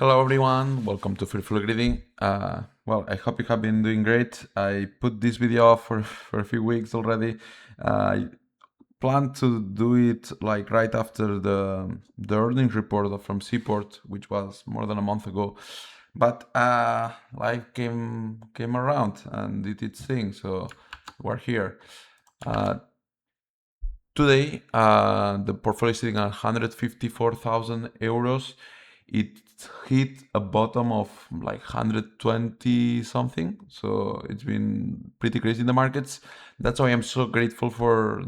Hello everyone, welcome to fearfullygreedy. Well, I hope you have been doing great. I put this video off for a few weeks already. I planned to do it like right after the earnings report from Seaport, which was more than a month ago. But life came around and did its thing, so we're here. Today, the portfolio is sitting at 154,000 euros. It hit a bottom of like 120 something. So it's been pretty crazy in the markets. That's why I'm so grateful for.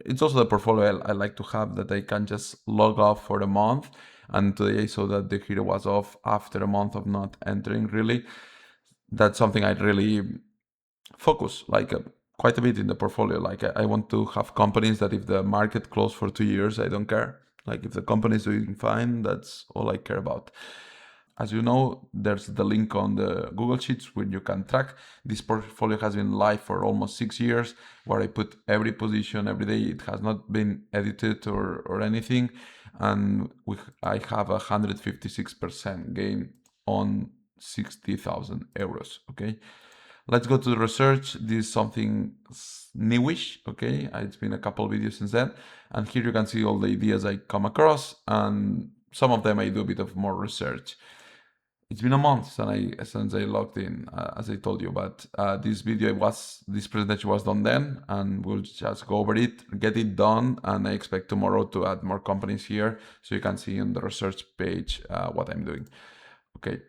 It's also the portfolio I like to have that I can just log off for a month. And today I saw that the hero was off after a month of not entering really. That's something I really focus like quite a bit in the portfolio. Like I want to have companies that if the market closed for 2 years, I don't care. Like if the company is doing fine, that's all I care about. As you know, there's the link on the Google Sheets where you can track. This portfolio has been live for almost 6 years, where I put every position every day. It has not been edited or anything. And I have 156% gain on 60,000 euros, okay? Let's go to the research. This is something newish, okay? It's been a couple of videos since then. And here you can see all the ideas I come across, and some of them I do a bit of more research. It's been a month since I logged in, as I told you, but this presentation was done then, and we'll just go over it, get it done, and I expect tomorrow to add more companies here, so you can see on the research page what I'm doing. Okay.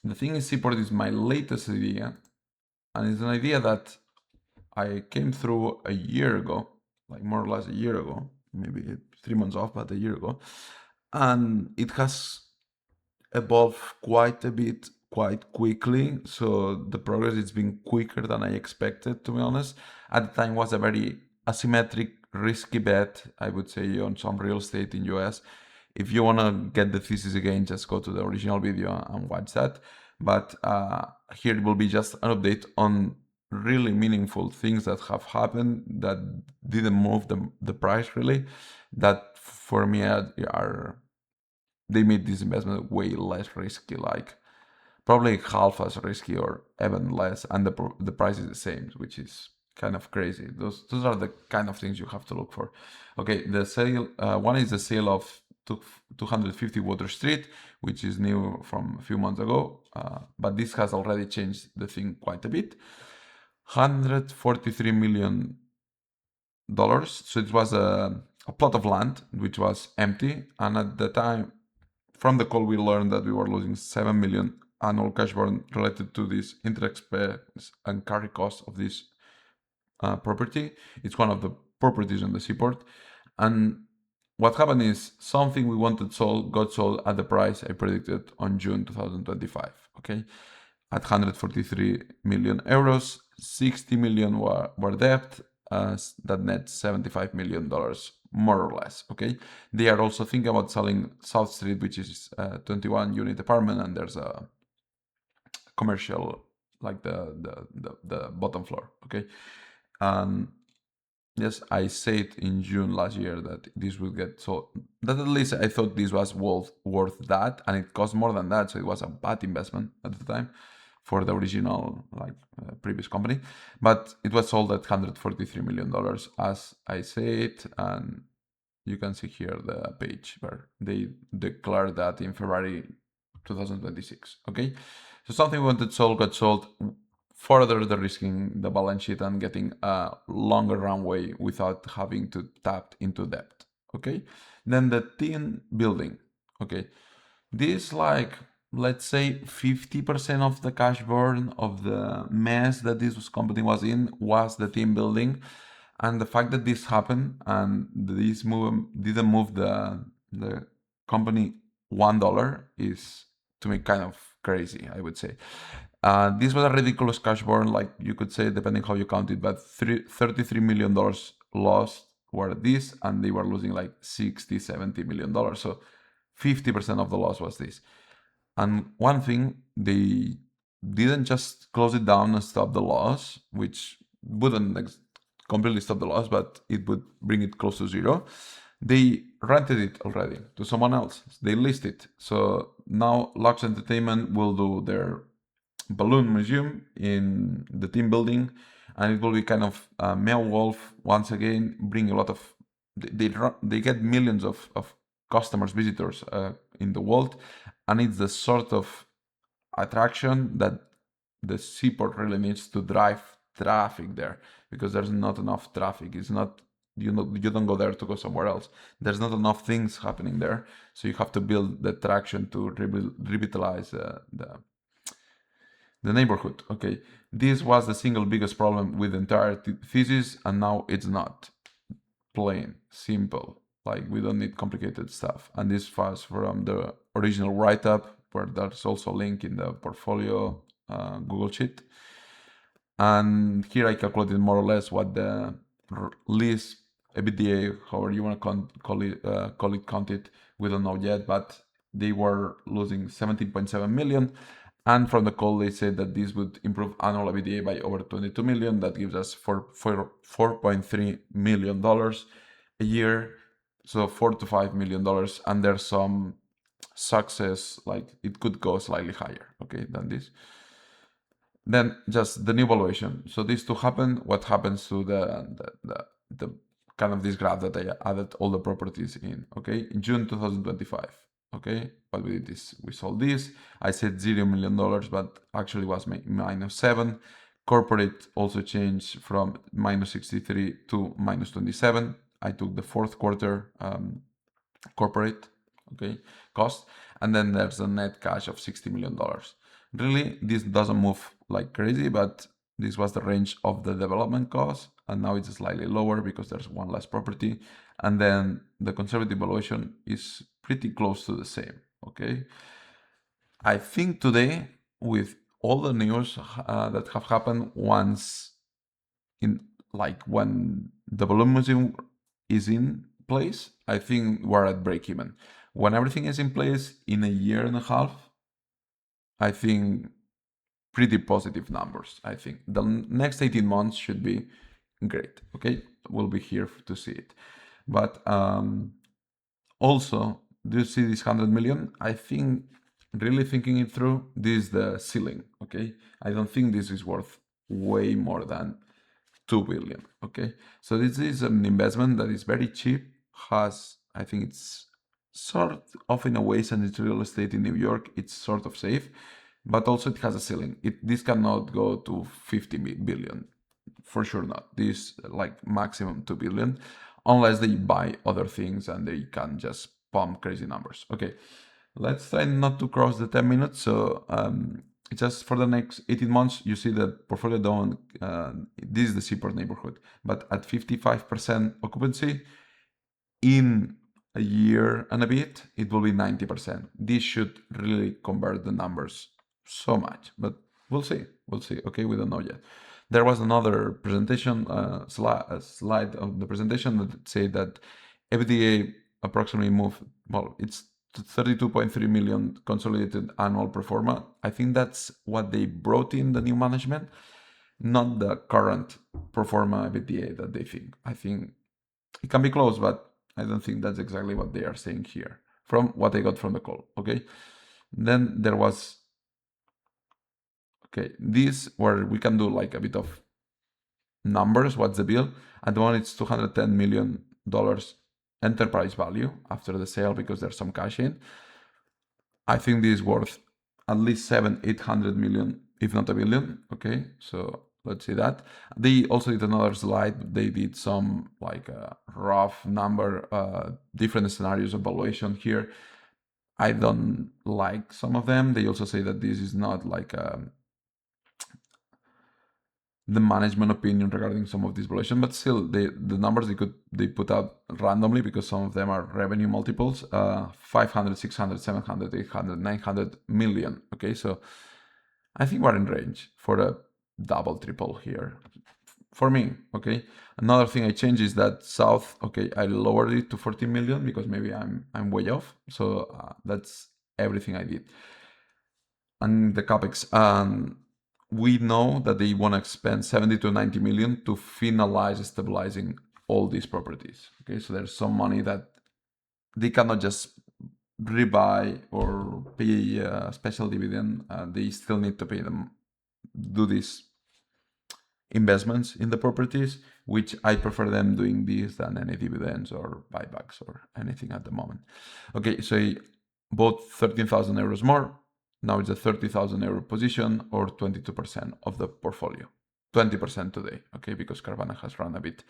The thing is, Seaport is my latest idea, and it's an idea that I came through a year ago, like more or less a year ago, maybe 3 months off, but a year ago. And it has evolved quite a bit, quite quickly. So the progress has been quicker than I expected, to be honest. At the time was a very asymmetric, risky bet, I would say, on some real estate in US. If you want to get the thesis again, just go to the original video and watch that. But here will be just an update on really meaningful things that have happened that didn't move the price really. That for me they made this investment way less risky, like probably half as risky or even less, and the price is the same, which is kind of crazy. Those are the kind of things you have to look for. Okay, the sale one is the sale of 250 Water Street, which is new from a few months ago, but this has already changed the thing quite a bit. $143 million. So it was a plot of land which was empty, and at the time from the call we learned that we were losing 7 million annual cash burn related to this interest expense and carry cost of this property. It's one of the properties on the Seaport, and what happened is something we wanted sold got sold at the price I predicted on June 2025, okay? At 143 million euros, 60 million were debt, that net $75 million, more or less, okay? They are also thinking about selling South Street, which is a 21 unit apartment, and there's a commercial, like the bottom floor, okay? Yes, I said in June last year that this would get sold. That at least I thought this was worth that, and it cost more than that, so it was a bad investment at the time for the original previous company. But it was sold at $143 million, as I said, and you can see here the page where they declared that in February 2026. Okay, so something we wanted sold got sold, further de-risking the balance sheet and getting a longer runway without having to tap into debt. Okay, then the team building. Okay, this, like, let's say 50% of the cash burn of the mess that this company was in was the team building. And the fact that this happened and this move didn't move the company $1 is, to me, kind of crazy, I would say. This was a ridiculous cash burn, like you could say, depending how you count it, but $33 million lost were this, and they were losing like $60-70 million. So 50% of the loss was this. And one thing, they didn't just close it down and stop the loss, which wouldn't completely stop the loss, but it would bring it close to zero. They rented it already to someone else. They leased it. So now Lux Entertainment will do their balloon museum in the team building, and it will be kind of Meow Wolf once again, bring a lot of they get millions of customers, visitors in the world, and it's the sort of attraction that the Seaport really needs to drive traffic there, because there's not enough traffic. It's not, you don't go there to go somewhere else. There's not enough things happening there, so you have to build the traction to revitalize the neighborhood. Okay, this was the single biggest problem with the entire thesis, and now it's not. Plain, simple. Like, we don't need complicated stuff. And this was from the original write-up, where there's also a link in the portfolio Google Sheet. And here I calculated more or less what the lease EBITDA, however you want to count it, we don't know yet, but they were losing 17.7 million. And from the call, they said that this would improve annual EBITDA by over 22 million. That gives us $4.3 million a year. So $4 to $5 million. And there's some success, like it could go slightly higher, okay, than this. Then just the new valuation. So these two happen. What happens to the kind of this graph that I added all the properties in, okay, in June 2025. Okay, what we did is we sold this. I said $0 million, but actually was -7. Corporate also changed from -63 to -27. I took the fourth quarter corporate, okay, cost, and then there's a net cash of $60 million. Really, this doesn't move like crazy, but this was the range of the development cost, and now it's slightly lower because there's one less property, and then the conservative valuation is pretty close to the same, okay? I think today, with all the news that have happened, once in, like, when the balloon museum is in place, I think we're at break even. When everything is in place in a year and a half, I think pretty positive numbers. I think the next 18 months should be great. Okay, we'll be here to see it. But also, do you see this 100 million? I think, really thinking it through, this is the ceiling. Okay, I don't think this is worth way more than 2 billion. Okay, so this is an investment that is very cheap. Has, I think it's sort of, in a way, since it's real estate in New York, it's sort of safe, but also it has a ceiling. This cannot go to 50 billion, for sure not. This, like, maximum 2 billion, unless they buy other things and they can just pump crazy numbers. Okay, let's try not to cross the 10 minutes. So just for the next 18 months, you see that portfolio down, this is the Seaport neighborhood, but at 55% occupancy, in a year and a bit, it will be 90%. This should really convert the numbers so much, but we'll see. Okay, we don't know yet. There was another presentation, slide of the presentation that said that EBITDA approximately moved, well, it's 32.3 million consolidated annual pro forma. I think that's what they brought in the new management, not the current pro forma EBITDA that they think. I think it can be close, but I don't think that's exactly what they are saying here, from what I got from the call. Okay, then there was, okay, this where we can do like a bit of numbers. What's the bill? At the moment, it's $210 million enterprise value after the sale, because there's some cash in. I think this is worth at least 800 million, if not a billion. Okay, so let's see that. They also did another slide. They did some, like, rough number, different scenarios of valuation here. I don't like some of them. They also say that this is not like the management opinion regarding some of this valuation, but still, the numbers they put out randomly, because some of them are revenue multiples, 500, 600, 700, 800, 900 million. Okay, so I think we're in range for a double, triple here for me. Okay, another thing I changed is that South. Okay, I lowered it to 14 million because maybe I'm way off. So that's everything I did. And the capex, we know that they want to spend 70 to 90 million to finalize stabilizing all these properties. Okay, so there's some money that they cannot just rebuy or pay a special dividend, they still need to pay them, do these investments in the properties, which I prefer them doing this than any dividends or buybacks or anything at the moment. Okay, so I bought 13,000 euros more. Now it's a 30,000 euro position, or 22% of the portfolio. 20% today, okay, because Carvana has run a bit.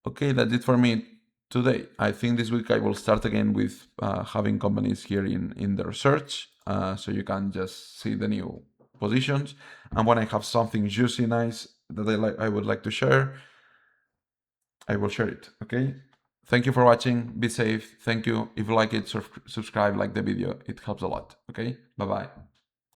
Okay, that's it for me today. I think this week I will start again with having companies here in the research, so you can just see the new positions. And when I have something juicy, nice that I would like to share, I will share it. Okay. Thank you for watching. Be safe. Thank you. If you like it, subscribe, like the video. It helps a lot. Okay. Bye bye.